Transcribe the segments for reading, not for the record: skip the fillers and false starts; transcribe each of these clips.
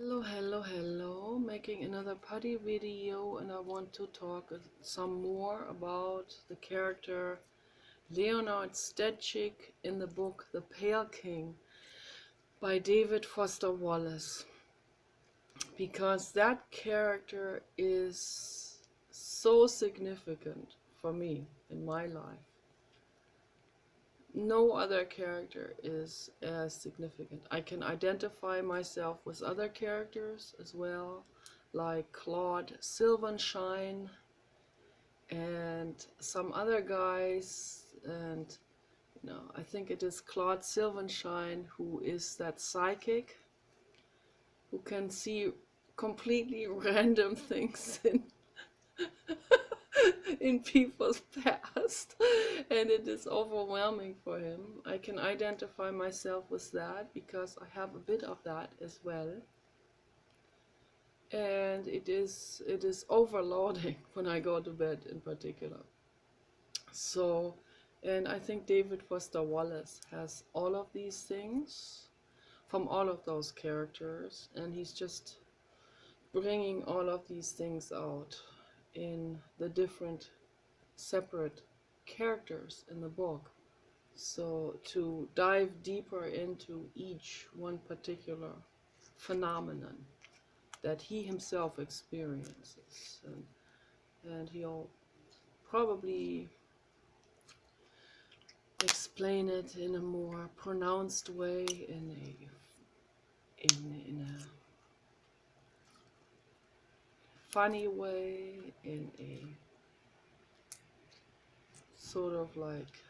Hello, making another putty video, and I want to talk some more about the character Leonard Stecyk in the book The Pale King by David Foster Wallace, because that character is so significant for me in my life. No other character is as significant. I can identify myself with other characters as well, like Claude Silvenshine and some other guys, and I think it is Claude Silvenshine who is that psychic who can see completely random things in people's past, and it is overwhelming for him. I can identify myself with that because I have a bit of that as well, and it is overloading when I go to bed in particular. So, and I think David Foster Wallace has all of these things from all of those characters, and he's just bringing all of these things out in the different separate characters in the book. So to dive deeper into each one particular phenomenon that he himself experiences, and he'll probably explain it in a more pronounced way, in a funny way, in a sort of like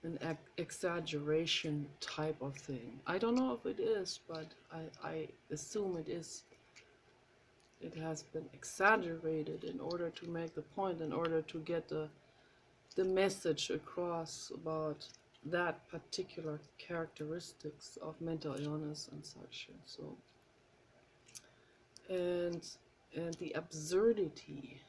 an exaggeration type of thing. I don't know if it is, but I assume it is. It has been exaggerated in order to make the point, in order to get the message across about that particular characteristics of mental illness and such. And so, and the absurdity,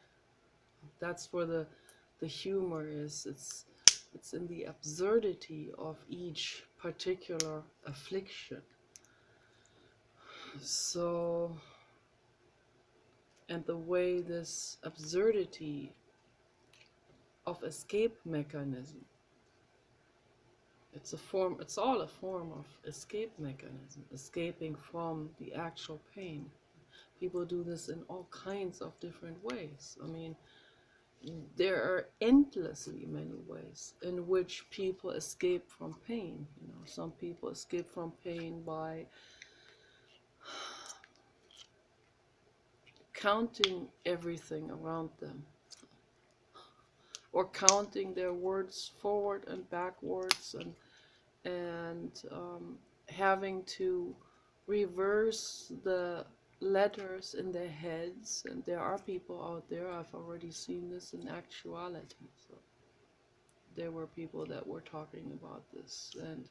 that's where the humor is. It's in the absurdity of each particular affliction. So, and the way this absurdity of escape mechanism, it's all a form of escape mechanism, escaping from the actual pain. People do this in all kinds of different ways. I mean, there are endlessly many ways in which people escape from pain. Some people escape from pain by counting everything around them, or counting their words forward and backwards, and having to reverse the letters in their heads. And there are people out there, I've already seen this in actuality. So there were people that were talking about this, and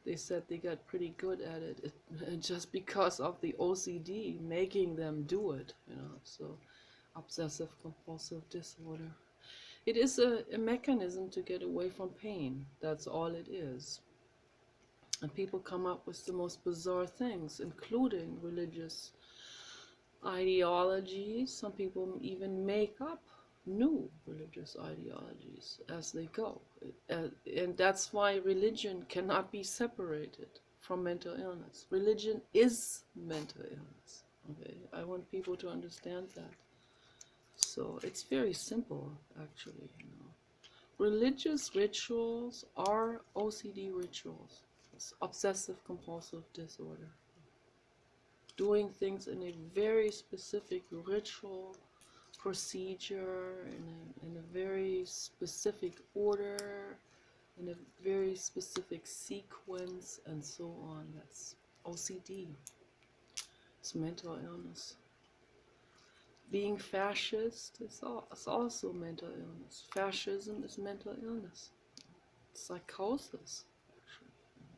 they said they got pretty good at it, just because of the OCD making them do it. So obsessive compulsive disorder. It is a mechanism to get away from pain. That's all it is. And people come up with the most bizarre things, including religious ideologies. Some people even make up new religious ideologies as they go. And that's why religion cannot be separated from mental illness. Religion is mental illness. Okay, I want people to understand that. So it's very simple, actually. Religious rituals are OCD rituals. It's obsessive compulsive disorder. Doing things in a very specific ritual procedure, in a very specific order, in a very specific sequence, and so on. That's OCD. It's mental illness. Being fascist is also mental illness. Fascism is mental illness. Psychosis, actually.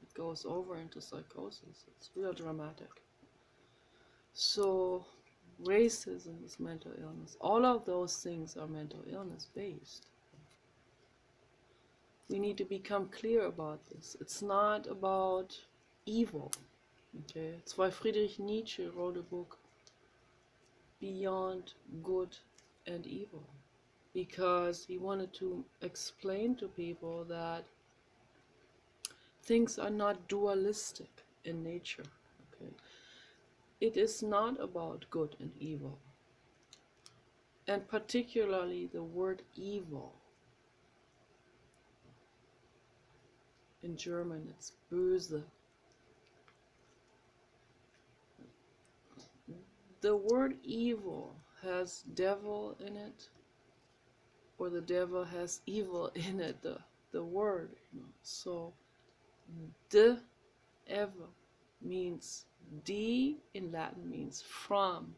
It goes over into psychosis. It's real dramatic. So racism is mental illness. All of those things are mental illness based. We need to become clear about this. It's not about evil. Okay, that's why Friedrich Nietzsche wrote a book, Beyond Good and Evil, because he wanted to explain to people that things are not dualistic in nature. Okay, it is not about good and evil, and particularly the word evil. In German, it's böse. The word evil has devil in it, or the devil has evil in it, the word. So, de ever means, de in Latin means from.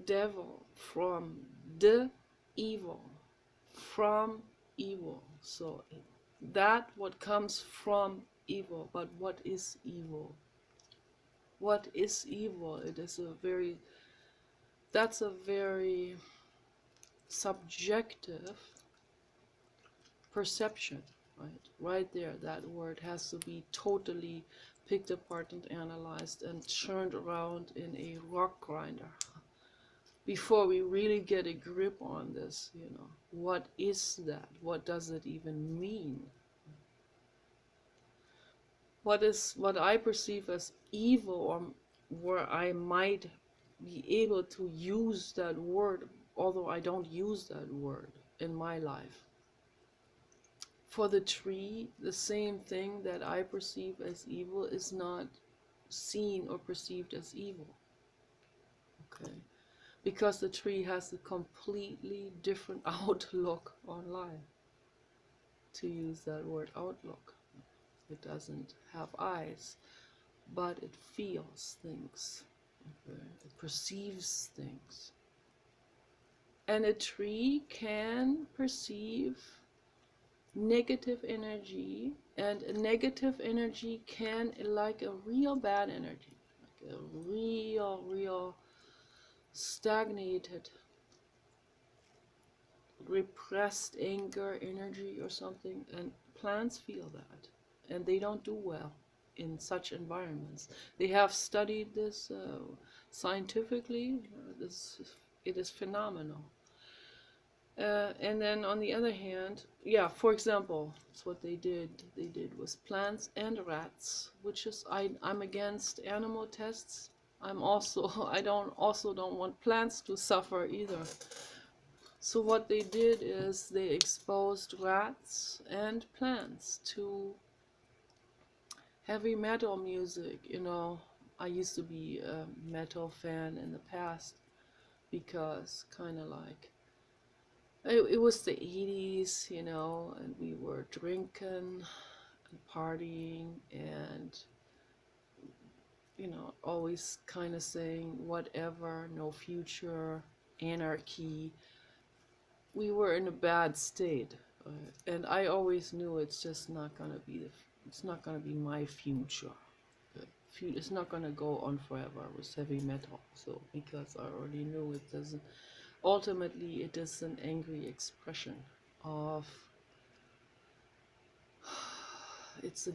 Devil, from, de evil, from evil. So that what comes from evil. But what is evil? What is evil? It is that's a very subjective perception, right? Right there, that word has to be totally picked apart and analyzed and churned around in a rock grinder before we really get a grip on this, What is that? What does it even mean? What I perceive as evil, or where I might be able to use that word, although I don't use that word in my life. For the tree, the same thing that I perceive as evil is not seen or perceived as evil. Okay? Because the tree has a completely different outlook on life. To use that word, outlook. It doesn't have eyes, but it feels things. Okay? It perceives things. And a tree can perceive negative energy, and a negative energy can, like a real bad energy, like a real stagnated, repressed anger energy or something, and plants feel that, and they don't do well in such environments. They have studied this scientifically. It is phenomenal. And then on the other hand, for example, that's what they did. They did was plants and rats, which is, I'm against animal tests. I don't want plants to suffer either. So what they did is they exposed rats and plants to heavy metal music. I used to be a metal fan in the past, because kind of like, it was the 80s, and we were drinking and partying and, always kind of saying whatever, no future, anarchy. We were in a bad state, and I always knew it's not gonna be my future. It's not gonna go on forever with heavy metal. So because I already knew it doesn't. Ultimately, it is an angry expression of, it's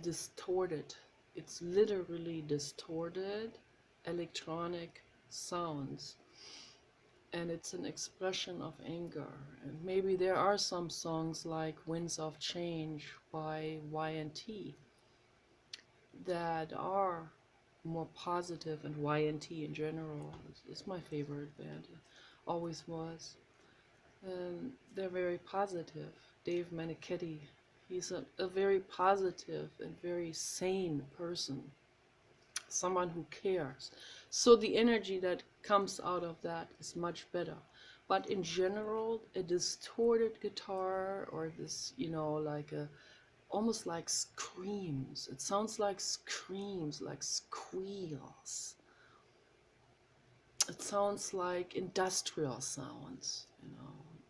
literally distorted electronic sounds, and it's an expression of anger. And maybe there are some songs like Winds of Change by Y&T that are more positive, and Y&T in general is my favorite band. Always was. And they're very positive. Dave Manichetti, he's a very positive and very sane person. Someone who cares. So the energy that comes out of that is much better. But in general, a distorted guitar, or this, almost like screams. It sounds like screams, like squeals. It sounds like industrial sounds,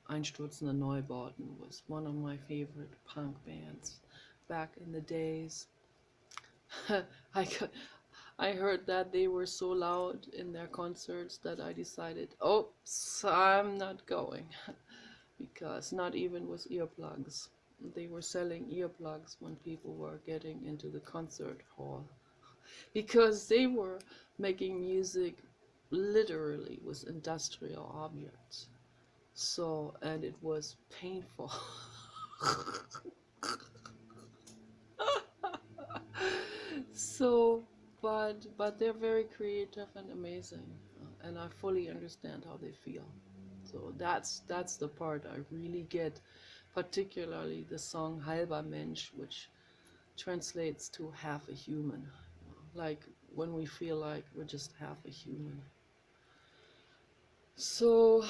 Einstürzende Neubauten was one of my favorite punk bands back in the days. I heard that they were so loud in their concerts that I decided, oops, I'm not going. Because not even with earplugs. they were selling earplugs when people were getting into the concert hall, because they were making music literally with industrial objects. So, and it was painful. So, but they're very creative and amazing, and I fully understand how they feel. So that's the part I really get, particularly the song Halber Mensch, which translates to half a human, like when we feel like we're just half a human. So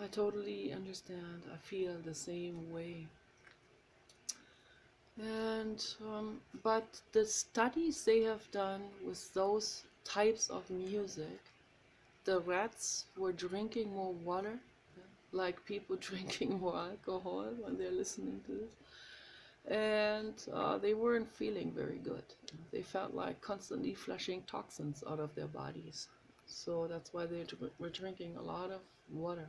I totally understand. I feel the same way. And but the studies they have done with those types of music, the rats were drinking more water, like people drinking more alcohol when they're listening to this, and they weren't feeling very good. They felt like constantly flushing toxins out of their bodies. So that's why they were drinking a lot of water.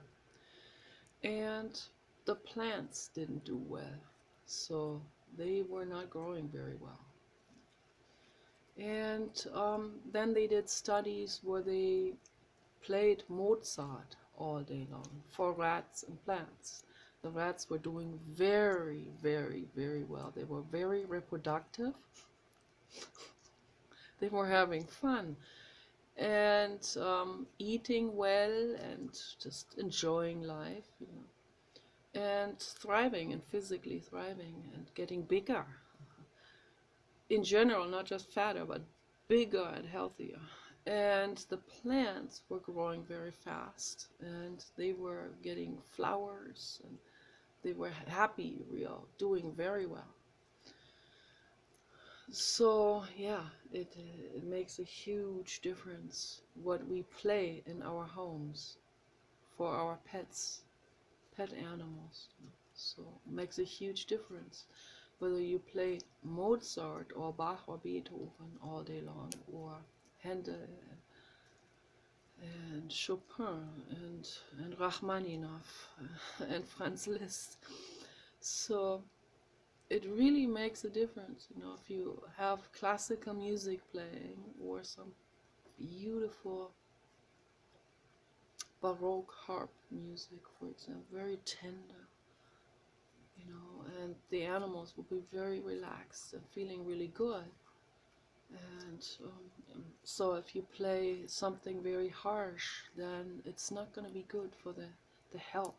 And the plants didn't do well, so they were not growing very well. And then they did studies where they played Mozart all day long for rats and plants. The rats were doing very, very, very well. They were very reproductive. They were having fun and eating well and just enjoying life, and thriving and physically thriving and getting bigger in general, not just fatter, but bigger and healthier. And the plants were growing very fast, and they were getting flowers, and they were happy, real, doing very well. So yeah, it makes a huge difference what we play in our homes for our pets, pet animals. So it makes a huge difference whether you play Mozart or Bach or Beethoven all day long, or Handel and Chopin and Rachmaninoff and Franz Liszt. So it really makes a difference, if you have classical music playing or some beautiful Baroque harp music, for example, very tender, and the animals will be very relaxed and feeling really good. And so if you play something very harsh, then it's not going to be good for the health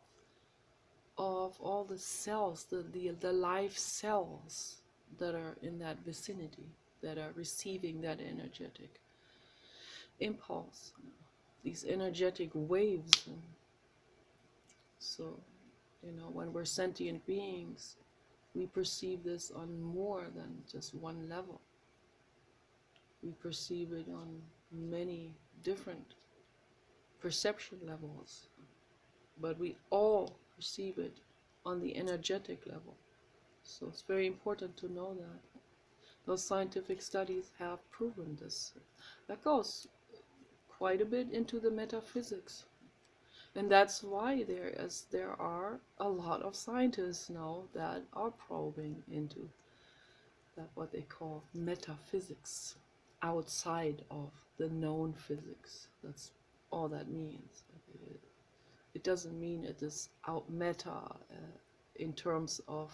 of all the cells, the life cells that are in that vicinity, that are receiving that energetic impulse, these energetic waves. And so, when we're sentient beings, we perceive this on more than just one level. We perceive it on many different perception levels, but we all perceive it on the energetic level. So it's very important to know that. Those scientific studies have proven this. That goes quite a bit into the metaphysics. And that's why there are a lot of scientists now that are probing into that, what they call metaphysics, outside of the known physics. That's all that means. It doesn't mean it is out meta in terms of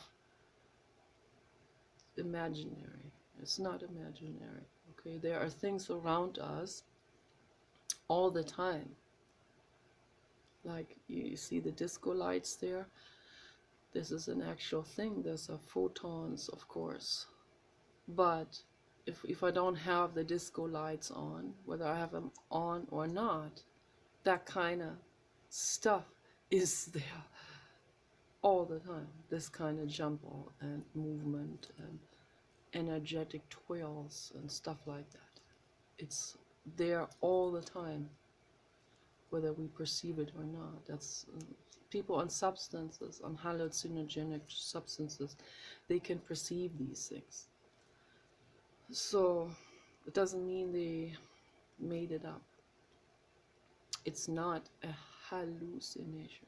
imaginary. It's not imaginary. Okay, there are things around us all the time. Like you see the disco lights there. This is an actual thing. There's photons, of course. But if I don't have the disco lights on, whether I have them on or not, that kind of stuff is there all the time. This kind of jumble and movement and energetic twirls and stuff like that. It's there all the time, whether we perceive it or not. That's people on substances, on hallucinogenic substances, they can perceive these things. So it doesn't mean they made it up. It's not a hallucination.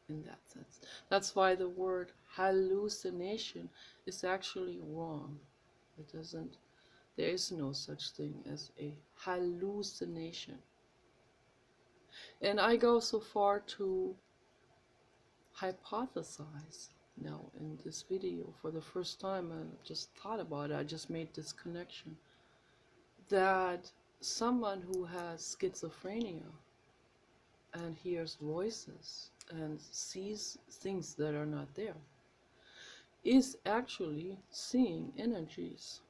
in that sense. That's why the word hallucination is actually wrong. It doesn't, there is no such thing as a hallucination. And I go so far to hypothesize now in this video for the first time. I just thought about it, I just made this connection, that someone who has schizophrenia and hears voices and sees things that are not there is actually seeing energies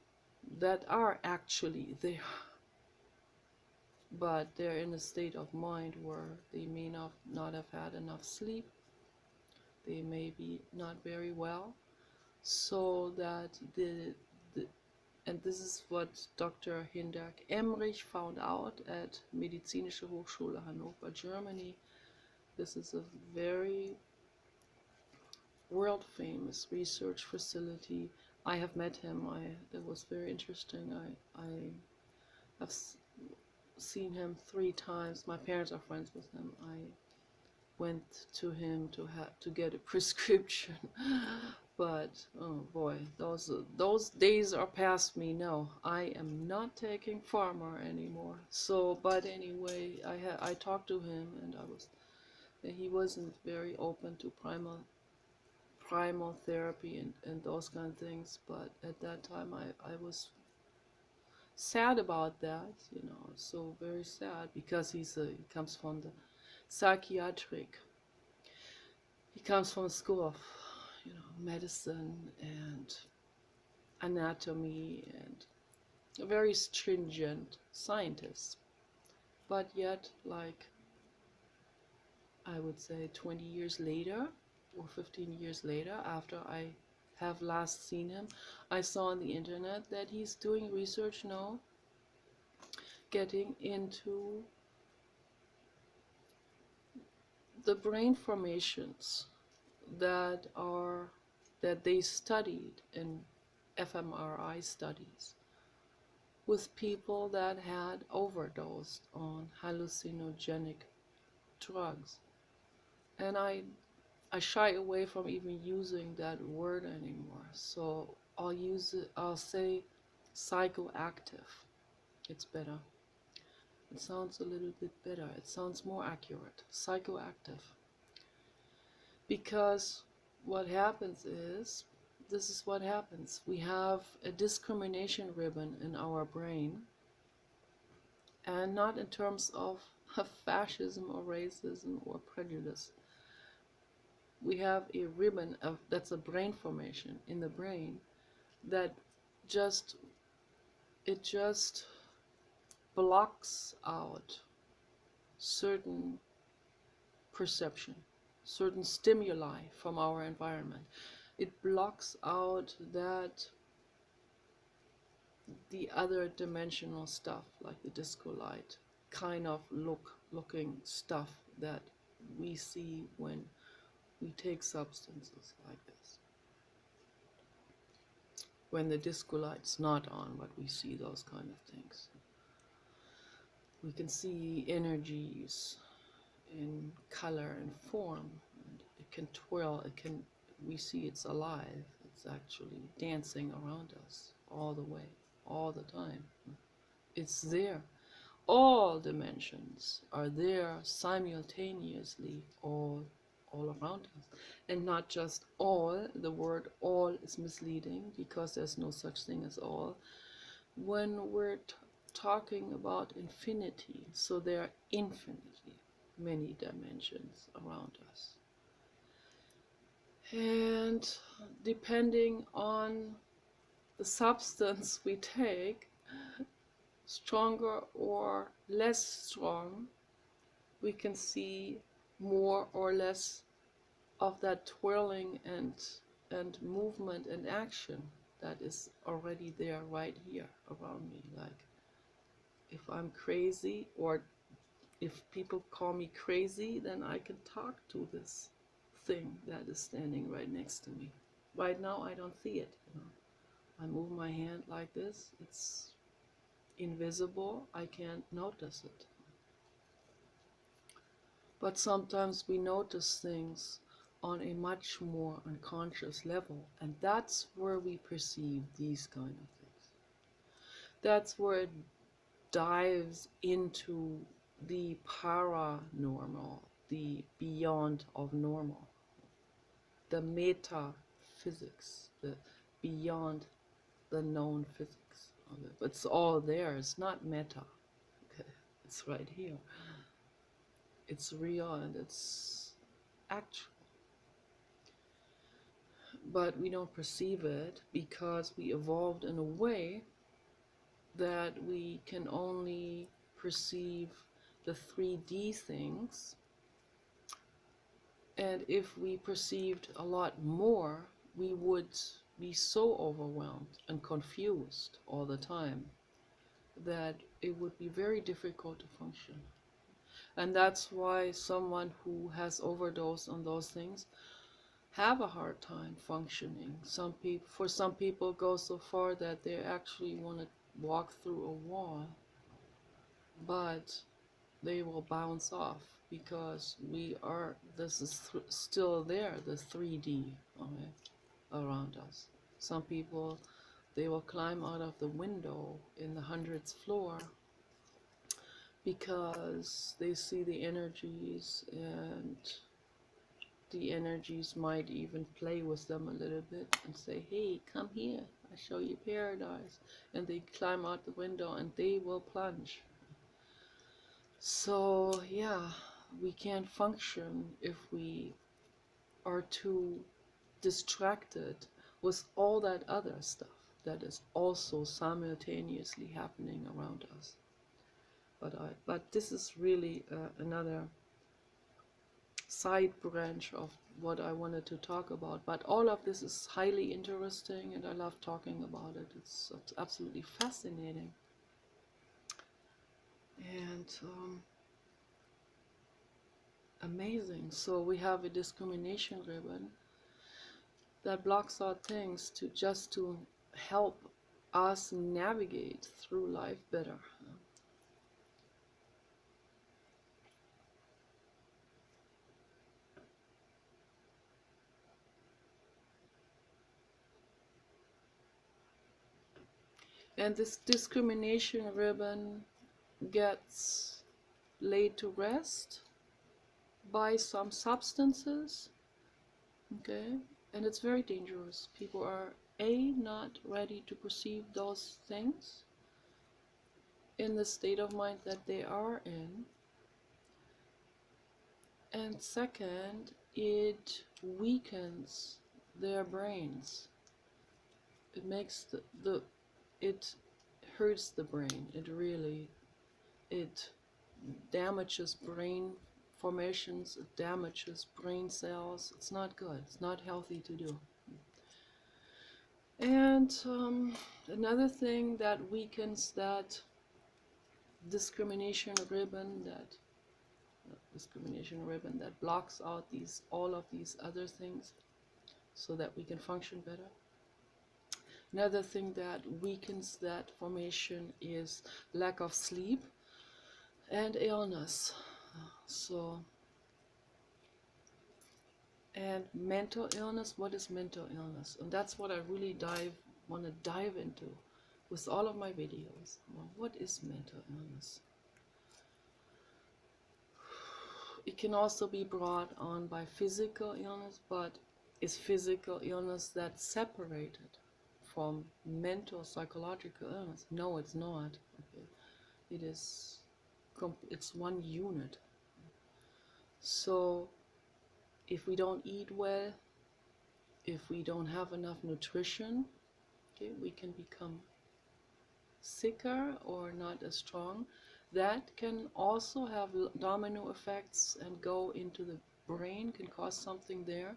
that are actually there, but they're in a state of mind where they may not have had enough sleep, they may be not very well, so that and this is what Dr. Hindak Emrich found out at Medizinische Hochschule Hannover, Germany. This is a very world famous research facility. I have met him. It was very interesting. I have seen him 3 times. My parents are friends with him. I went to him to get a prescription, but oh boy, those days are past me. No, I am not taking pharma anymore. So, but anyway, I talked to him, and he wasn't very open to primal therapy and those kind of things. But at that time, I was sad about that, so very sad, because he comes from the psychiatric. He comes from a school of, medicine and anatomy, and a very stringent scientist. But yet, like, I would say 20 years later or 15 years later, after I have last seen him, I saw on the internet that he's doing research now, getting into the brain formations that they studied in fMRI studies with people that had overdosed on hallucinogenic drugs. And I shy away from even using that word anymore, so I'll say psychoactive. It's better. It sounds a little bit better. It sounds more accurate. Psychoactive. Because what happens is, this is what happens. We have a discrimination ribbon in our brain, and not in terms of fascism or racism or prejudice. We have a ribbon that's a brain formation in the brain that just blocks out certain perception, certain stimuli from our environment. It blocks out the other dimensional stuff, like the disco light kind of looking stuff that we see when we take substances like this. When the disco light's not on, but we see those kind of things. We can see energies in color and form, and it can twirl, we see it's alive, it's actually dancing around us all the way, all the time. It's there. All dimensions are there simultaneously, all around us. And not just all. The word all is misleading, because there's no such thing as all. When we're talking about infinity, so there are infinitely many dimensions around us. And depending on the substance we take, stronger or less strong, we can see more or less of that twirling and movement and action that is already there right here around me. Like, if I'm crazy, or if people call me crazy, then I can talk to this thing that is standing right next to me. Right now I don't see it. I move my hand like this, it's invisible, I can't notice it. But sometimes we notice things on a much more unconscious level, and that's where we perceive these kind of things. That's where it dives into the paranormal, the beyond of normal, the metaphysics, the beyond the known physics of it. It's all there. It's not meta. Okay. It's right here. It's real and it's actual. But we don't perceive it because we evolved in a way that we can only perceive the 3D things. And if we perceived a lot more, we would be so overwhelmed and confused all the time that it would be very difficult to function. And that's why someone who has overdosed on those things have a hard time functioning. For some people go so far that they actually want to walk through a wall, but they will bounce off because this is still there, the 3D, okay, around us. Some people, they will climb out of the window in the 100th floor because they see the energies, and the energies might even play with them a little bit and say, hey, come here, I show you paradise. And they climb out the window and they will plunge. So yeah, we can't function if we are too distracted with all that other stuff that is also simultaneously happening around us. But this is really another side branch of what I wanted to talk about. But all of this is highly interesting, and I love talking about it. It's absolutely fascinating. And amazing. So we have a discrimination ribbon that blocks out things to help us navigate through life better. And this discrimination ribbon gets laid to rest by some substances, okay? And it's very dangerous. People are not ready to perceive those things in the state of mind that they are in. And second, it weakens their brains. It makes it hurts the brain. It damages brain formations, it damages brain cells. It's not good. It's not healthy to do. And another thing that weakens that discrimination ribbon that blocks out all of these other things so that we can function better. Another thing that weakens that formation is lack of sleep and illness. And mental illness, what is mental illness? And that's what I really want to dive into with all of my videos. Well, what is mental illness? It can also be brought on by physical illness, but is physical illness that separated from mental psychological illness? No, it's not. Okay. It's one unit. So if we don't eat well, if we don't have enough nutrition, okay, we can become sicker or not as strong. That can also have domino effects and go into the brain, can cause something there.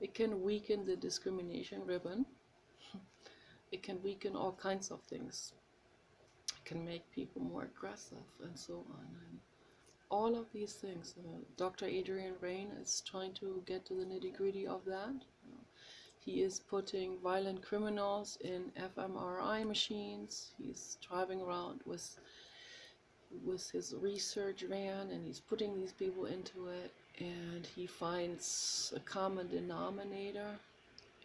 It can weaken the discrimination ribbon. It can weaken all kinds of things. It can make people more aggressive and so on. And all of these things. Dr. Adrian Rain is trying to get to the nitty-gritty of that. He is putting violent criminals in fMRI machines. He's driving around with with his research van, and he's putting these people into it, and he finds a common denominator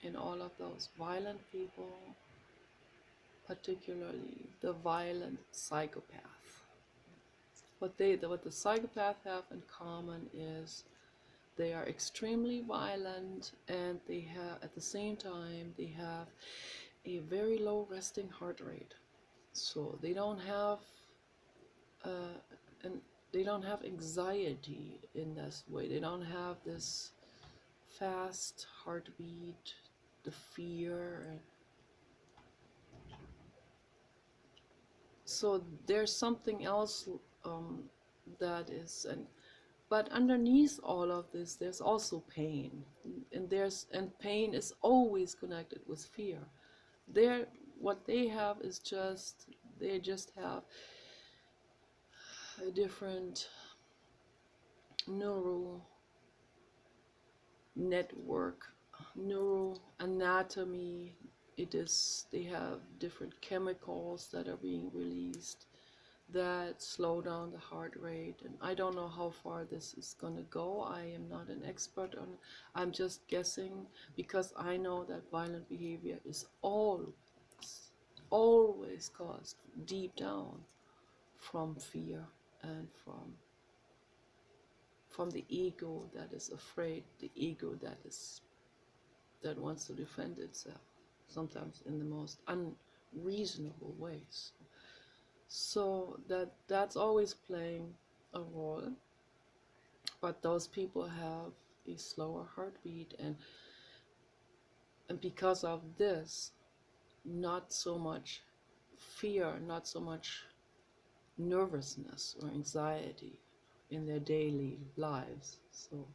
in all of those violent people, particularly the violent psychopath. What the psychopath have in common is they are extremely violent, and they have, at the same time, they have a very low resting heart rate. So they don't have and they don't have anxiety in this way. They don't have this fast heartbeat, the fear. So there's something else that is, but underneath all of this, there's also pain, and pain is always connected with fear. What they have is they just have a different neural network, neural anatomy. They have different chemicals that are being released that slow down the heart rate, and I don't know how far this is going to go. I am not an expert on it. I'm just guessing, because I know that violent behavior is always caused deep down from fear and from the ego that is afraid, the ego that wants to defend itself, sometimes in the most unreasonable ways. So that's always playing a role, but those people have a slower heartbeat, and because of this, not so much fear, not so much nervousness or anxiety in their daily lives. So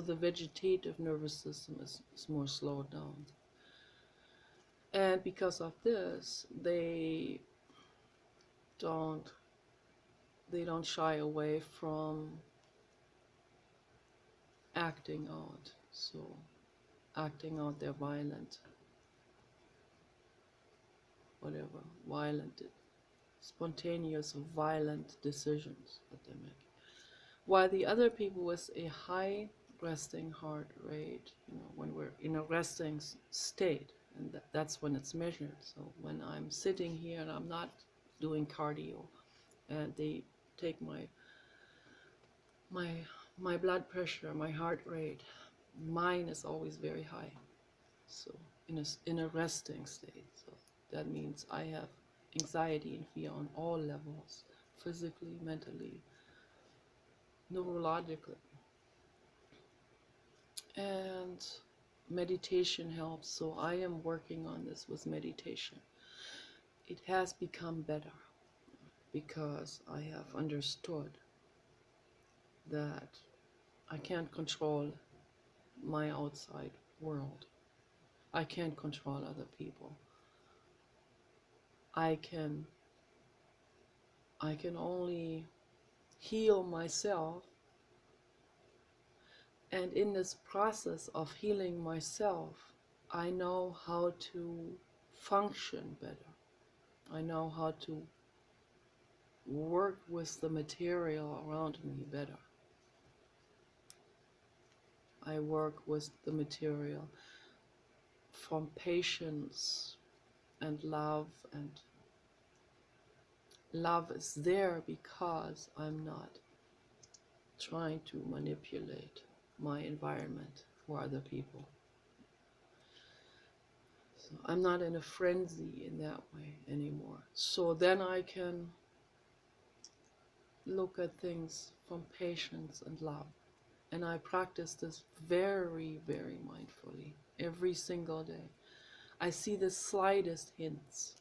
the vegetative nervous system is more slowed down. And because of this, they don't shy away from acting out. So acting out their violent, spontaneous, violent decisions that they make. While the other people with a high resting heart rate, when we're in a resting state, and that's when it's measured. So when I'm sitting here and I'm not doing cardio, and they take my blood pressure, my heart rate, mine is always very high. So in a resting state. So that means I have anxiety and fear on all levels, physically, mentally, neurologically. And meditation helps. So I am working on this with meditation. It has become better because I have understood that I can't control my outside world. I can't control other people. I can only heal myself, and in this process of healing myself, I know how to function better. I know how to work with the material around me better. I work with the material from patience and love is there because I'm not trying to manipulate my environment for other people. So I'm not in a frenzy in that way anymore. So then I can look at things from patience and love. And I practice this very, very mindfully every single day. I see the slightest hints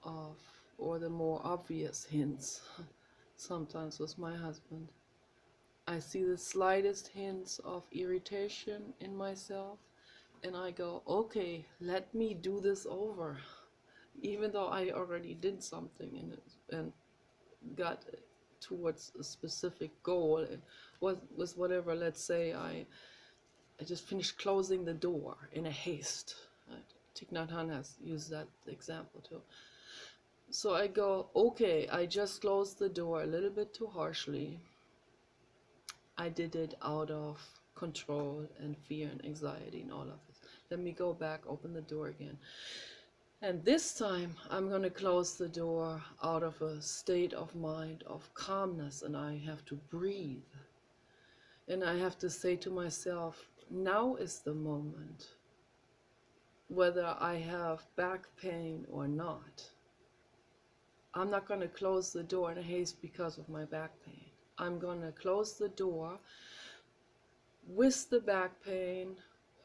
of, or the more obvious hints, sometimes with my husband. I see the slightest hints of irritation in myself, and I go, okay, let me do this over. Even though I already did something in it and got towards a specific goal, and was whatever, let's say I just finished closing the door in a haste. Thich Nhat Hanh has used that example too. So I go, okay, I just closed the door a little bit too harshly. I did it out of control and fear and anxiety and all of this. Let me go back, open the door again. And this time I'm going to close the door out of a state of mind of calmness, and I have to breathe. And I have to say to myself, now is the moment, whether I have back pain or not. I'm not going to close the door in haste because of my back pain. I'm going to close the door with the back pain.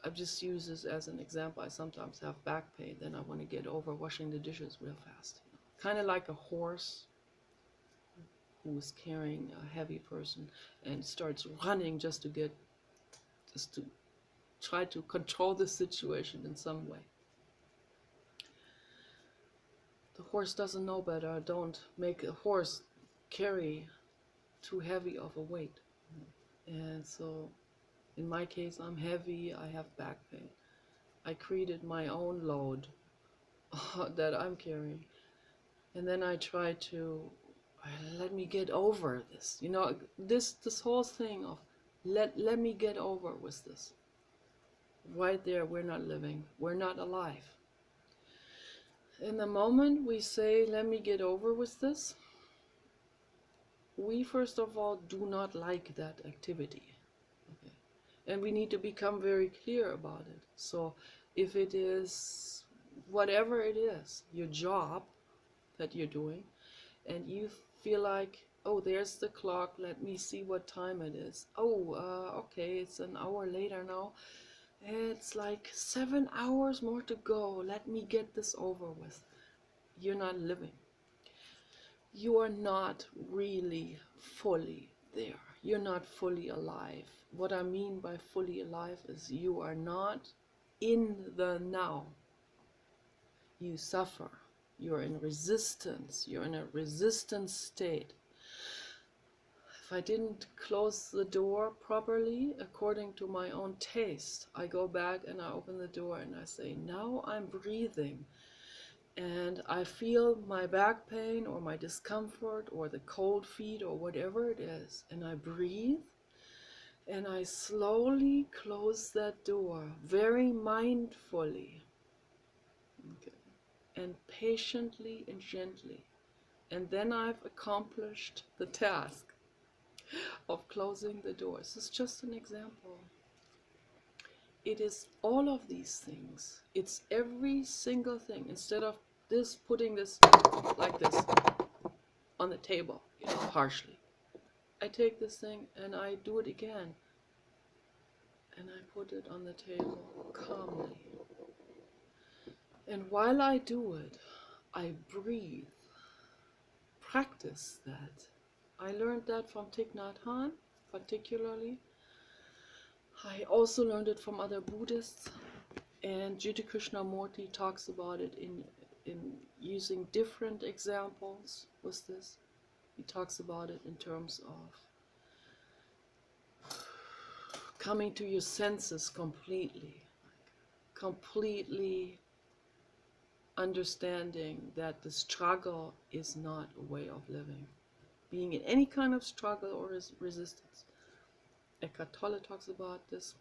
I just use this as an example. I sometimes have back pain, then I want to get over washing the dishes real fast. Kind of like a horse who is carrying a heavy person and starts running just to try to control the situation in some way. The horse doesn't know better. Don't make a horse carry too heavy of a weight. And so in my case, I'm heavy, I have back pain. I created my own load that I'm carrying. And then I try to let me get over this. You know, this whole thing of let me get over with this. Right there, we're not living. We're not alive. In the moment we say, let me get over with this, we first of all do not like that activity. Okay? And we need to become very clear about it. So if it is, whatever it is, your job that you're doing, and you feel like, oh, there's the clock, let me see what time it is. Oh, okay, it's an hour later now. It's like 7 hours more to go. Let me get this over with. You're not living. You are not really fully there. You're not fully alive. What I mean by fully alive is you are not in the now. You suffer. You're in resistance. You're in a resistant state. If I didn't close the door properly, according to my own taste, I go back and I open the door and I say, now I'm breathing. And I feel my back pain or my discomfort or the cold feet or whatever it is. And I breathe and I slowly close that door, very mindfully. Okay. And patiently and gently. And then I've accomplished the task of closing the doors. This is just an example. It is all of these things. It's every single thing. Instead of this, putting this like this on the table, you know, harshly. I take this thing and I do it again. And I put it on the table calmly. And while I do it, I breathe. Practice that. I learned that from Thich Nhat Hanh, particularly. I also learned it from other Buddhists, and Jiddu Krishnamurti talks about it in using different examples with this. He talks about it in terms of coming to your senses completely understanding that the struggle is not a way of living. Being in any kind of struggle or resistance. Eckhart Tolle talks about this.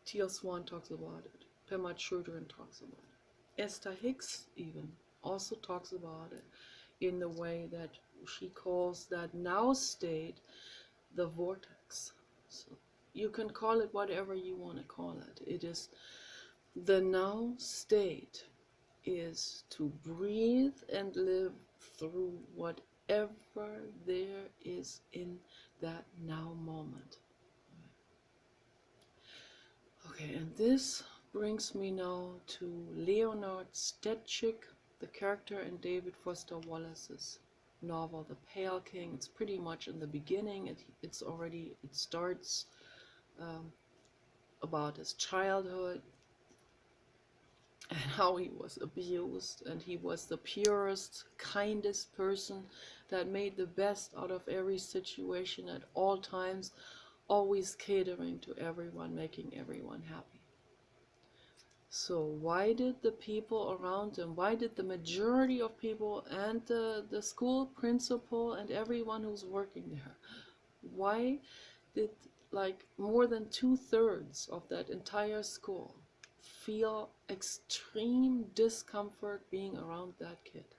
Teal Swan talks about it. Pema Chodron talks about it. Esther Hicks even also talks about it in the way that she calls that now state the vortex. So you can call it whatever you want to call it. It is the now state is to breathe and live through whatever there is in that now moment. Okay, and this brings me now to Leonard Stecyk, the character in David Foster Wallace's novel The Pale King. It's pretty much in the beginning. It starts about his childhood and how he was abused, and he was the purest, kindest person that made the best out of every situation at all times, always catering to everyone, making everyone happy. So why did the people around him, why did the majority of people and the school principal and everyone who's working there, why did like more than 2/3 of that entire school feel extreme discomfort being around that kid?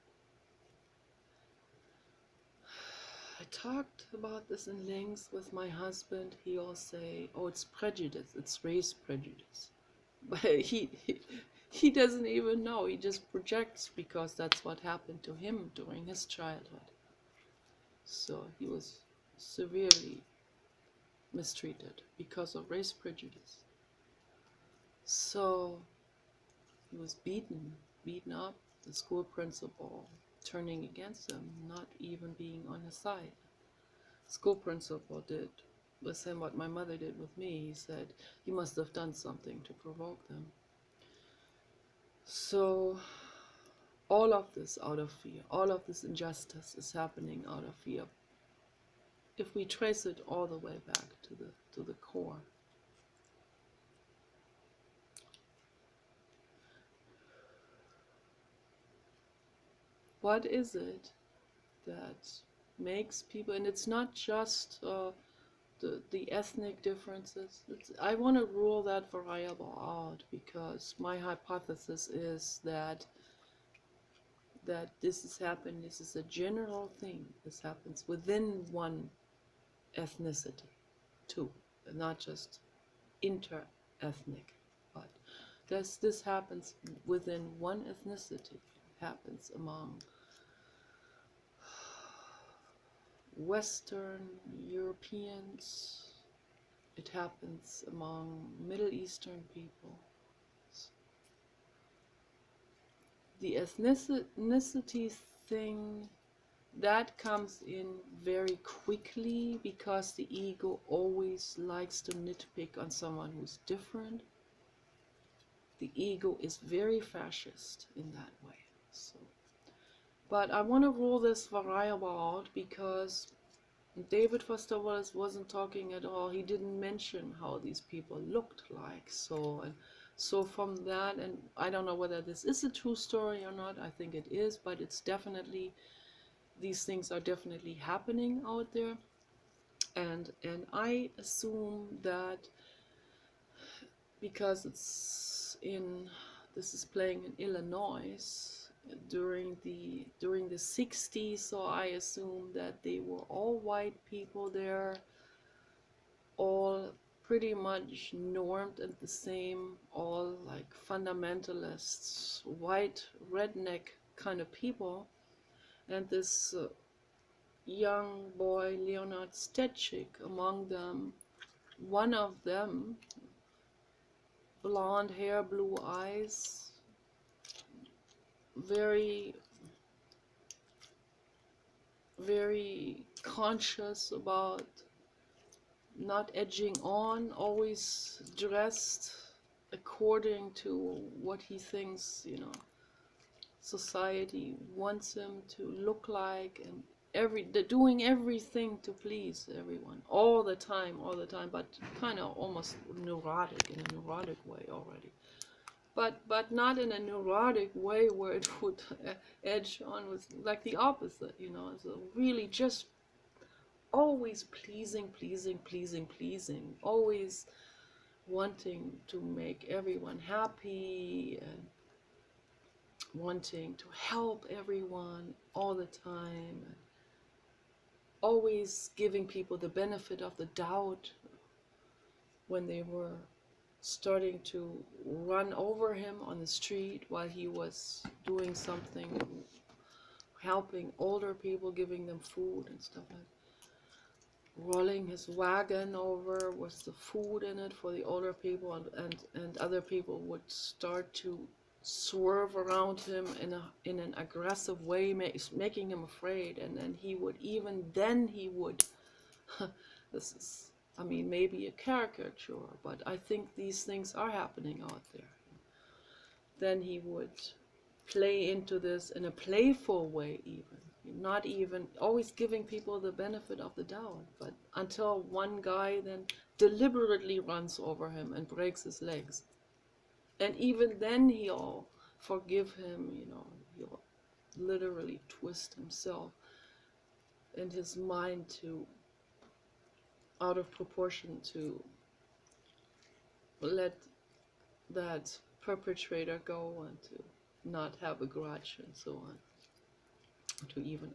I talked about this in length with my husband. He'll say, oh, it's prejudice, it's race prejudice. But he doesn't even know. He just projects because that's what happened to him during his childhood. So he was severely mistreated because of race prejudice. So he was beaten up, the school principal turning against him, not even being on his side. School principal did with him what my mother did with me. He said, you must have done something to provoke them. So all of this out of fear, all of this injustice is happening out of fear. If we trace it all the way back to the core. What is it that makes people, and it's not just the ethnic differences. I want to rule that variable out because my hypothesis is that this is happening. This is a general thing. This happens within one ethnicity too, not just inter-ethnic, but this happens within one ethnicity. It happens among Western Europeans. It happens among Middle Eastern people. The ethnicity thing, that comes in very quickly because the ego always likes to nitpick on someone who's different. The ego is very fascist in that way. So, but I want to rule this variable out because David Foster Wallace wasn't talking at all. He didn't mention how these people looked like. So from that, and I don't know whether this is a true story or not. I think it is, but it's definitely, these things are definitely happening out there. And I assume that because this is playing in Illinois during the 60s, so I assume that they were all white people there, all pretty much normed and the same, all like fundamentalists, white redneck kind of people. And this young boy, Leonard Stecyk, among them, one of them, blonde hair, blue eyes, very conscious about not edging on, always dressed according to what he thinks, society wants him to look like, and doing everything to please everyone all the time, but kind of almost neurotic, in a neurotic way already. But not in a neurotic way where it would edge on with like the opposite, so really just always pleasing, always wanting to make everyone happy and wanting to help everyone all the time, and always giving people the benefit of the doubt when they were starting to run over him on the street while he was doing something, helping older people, giving them food and stuff like that. Rolling his wagon over with the food in it for the older people, and other people would start to swerve around him in an aggressive way, making him afraid, and then he would this is, I mean, maybe a caricature, but I think these things are happening out there. Then he would play into this in a playful way, not even always giving people the benefit of the doubt, but until one guy then deliberately runs over him and breaks his legs. And even then he'll forgive him, he'll literally twist himself in his mind to out of proportion to let that perpetrator go and to not have a grudge and so on, to even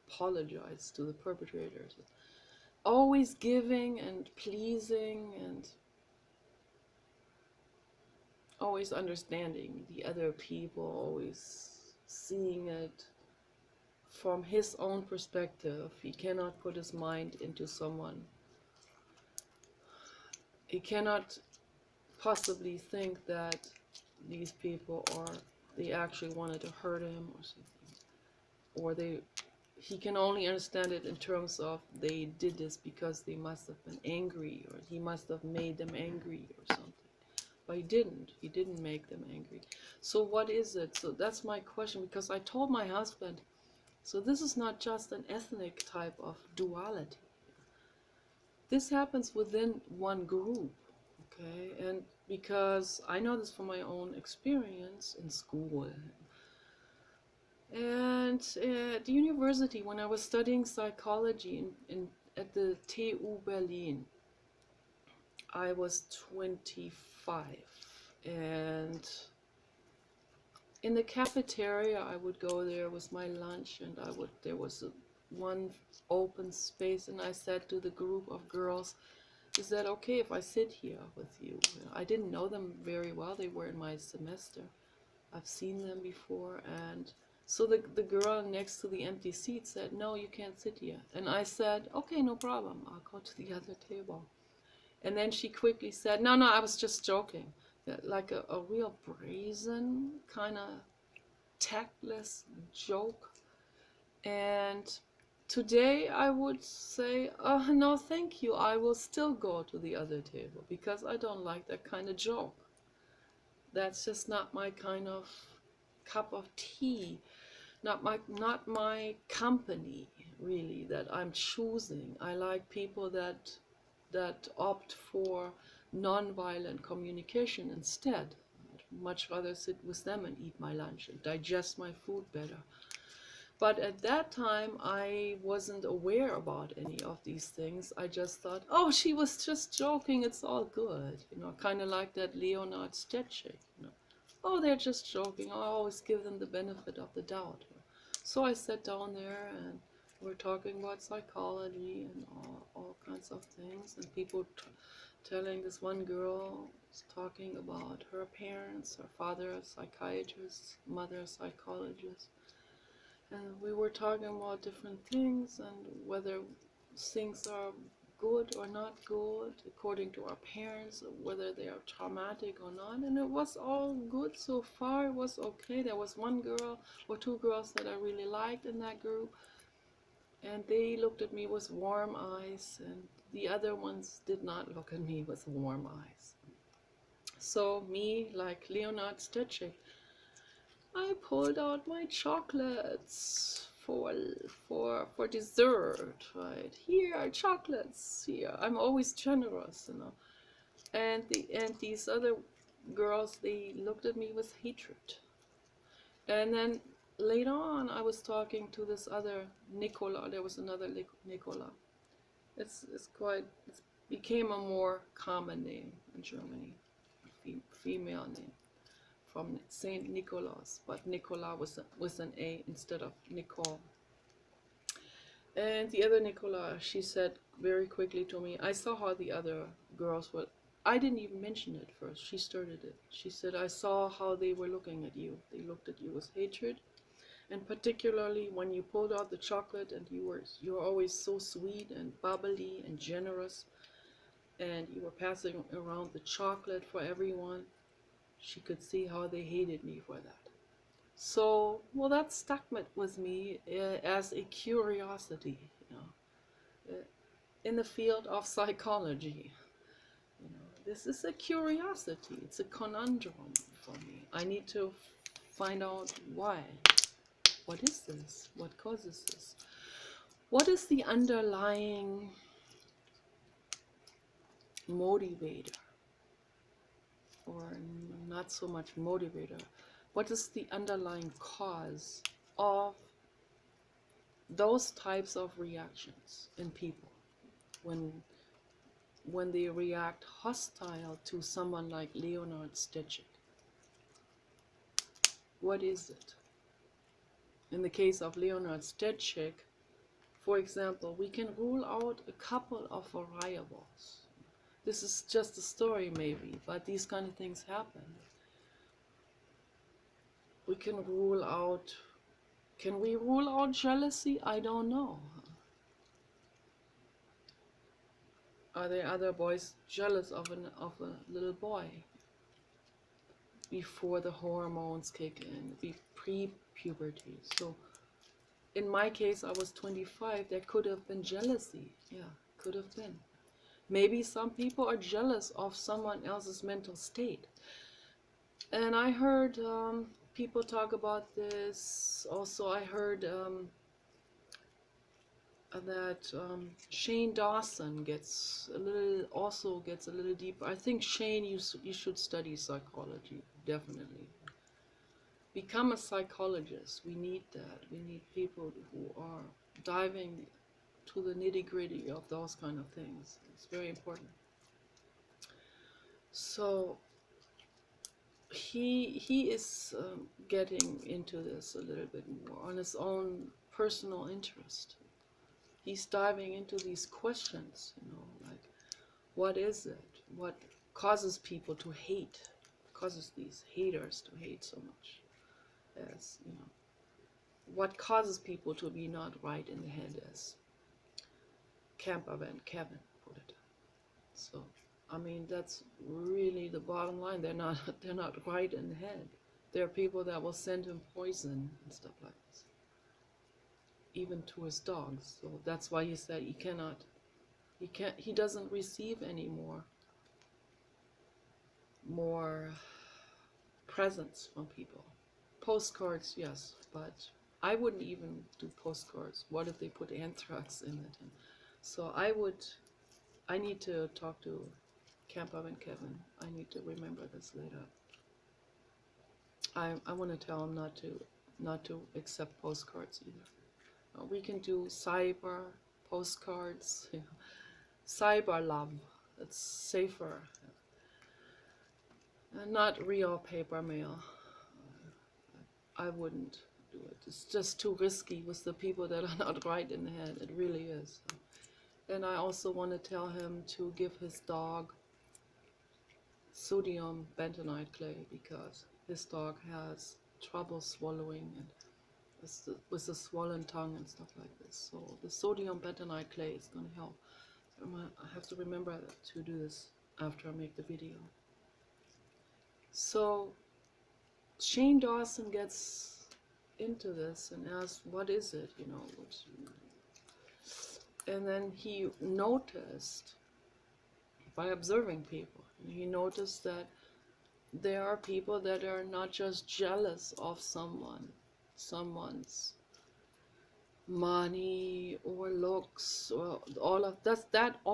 apologize to the perpetrators. Always giving and pleasing and always understanding the other people, always seeing it from his own perspective. He cannot put his mind into someone. He cannot possibly think that these people they actually wanted to hurt him or something. Or he can only understand it in terms of they did this because they must have been angry, or he must have made them angry or something. But he didn't make them angry. So what is it? So that's my question, because I told my husband, so this is not just an ethnic type of duality. This happens within one group, okay? And because I know this from my own experience in school and at the university when I was studying psychology at the TU Berlin. I was 25, and in the cafeteria I would go there with my lunch, and there was one open space, and I said to the group of girls, is that okay if I sit here with you? I didn't know them very well. They were in my semester. I've seen them before. And so the girl next to the empty seat said, no, you can't sit here. And I said, okay, no problem. I'll go to the other table. And then she quickly said, no, I was just joking. Like a real brazen, kind of tactless joke. And today I would say, oh, no, thank you. I will still go to the other table because I don't like that kind of joke. That's just not my kind of cup of tea. Not my company, really, that I'm choosing. I like people that opt for non-violent communication instead. I'd much rather sit with them and eat my lunch and digest my food better. But at that time, I wasn't aware about any of these things. I just thought, oh, she was just joking, it's all good. Kind of like that Leonard Stecyk. Oh, they're just joking. I always give them the benefit of the doubt. So I sat down there and we're talking about psychology and all kinds of things. And people telling this one girl was talking about her parents, her father a psychiatrist, mother a psychologist. And we were talking about different things and whether things are good or not good according to our parents, whether they are traumatic or not. And it was all good so far. It was okay. There was one girl or two girls that I really liked in that group, and they looked at me with warm eyes, and the other ones did not look at me with warm eyes. So me, like Leonard Stecyk, I pulled out my chocolates for dessert, right? Here are chocolates. Here, I'm always generous, And these other girls, they looked at me with hatred. And then later on, I was talking to this other Nicola. There was another Nicola. It became a more common name in Germany, a female name. From Saint Nicholas, but Nicola with an A instead of Nicole. And the other Nicola, she said very quickly to me, I saw how the other girls were. I didn't even mention it first. She started it. She said, I saw how they were looking at you. They looked at you with hatred. And particularly when you pulled out the chocolate and you were always so sweet and bubbly and generous. And you were passing around the chocolate for everyone. She could see how they hated me for that. So, well, that stuck with me as a curiosity, in the field of psychology. This is a curiosity. It's a conundrum for me. I need to find out why. What is this? What causes this? What is the underlying motivator? or not so much motivator. What is the underlying cause of those types of reactions in people when they react hostile to someone like Leonard Stecyk? What is it? In the case of Leonard Stecyk, for example, we can rule out a couple of variables. This is just a story maybe, but these kind of things happen. We can rule out, can we rule out jealousy? I don't know. Are there other boys jealous of a little boy before the hormones kick in, pre-puberty? So in my case, I was 25, there could have been jealousy. Yeah, could have been. Maybe some people are jealous of someone else's mental state. And I heard people talk about this. Also, I heard that Shane Dawson gets a little deeper. I think Shane, you should study psychology, definitely. Become a psychologist. We need that. We need people who are diving to the nitty-gritty of those kind of things. It's very important. So he is getting into this a little bit more on his own personal interest. He's diving into these questions, you know, like, what is it? What causes people to hate? Causes these haters to hate so much? As, you know, what causes people to be not right in the head, as Camper Van Kevin put it. So, I mean, that's really the bottom line. They're not right in the head. There are people that will send him poison and stuff like this, even to his dogs. So that's why he said he doesn't receive any more presents from people. Postcards, yes, but I wouldn't even do postcards. What if they put anthrax in it? And so I need to talk to Camp Up and Kevin. I need to remember this later. I want to tell him not to accept postcards either. We can do cyber postcards, you know, cyber love. It's safer. And not real paper mail. I wouldn't do it. It's just too risky with the people that are not right in the head. It really is. And I also want to tell him to give his dog sodium bentonite clay, because his dog has trouble swallowing and with the swollen tongue and stuff like this. So the sodium bentonite clay is going to help. I have to remember to do this after I make the video. So Shane Dawson gets into this and asks, what is it, you know? And then he noticed, by observing people, he noticed that there are people that are not just jealous of someone's money or looks or all of that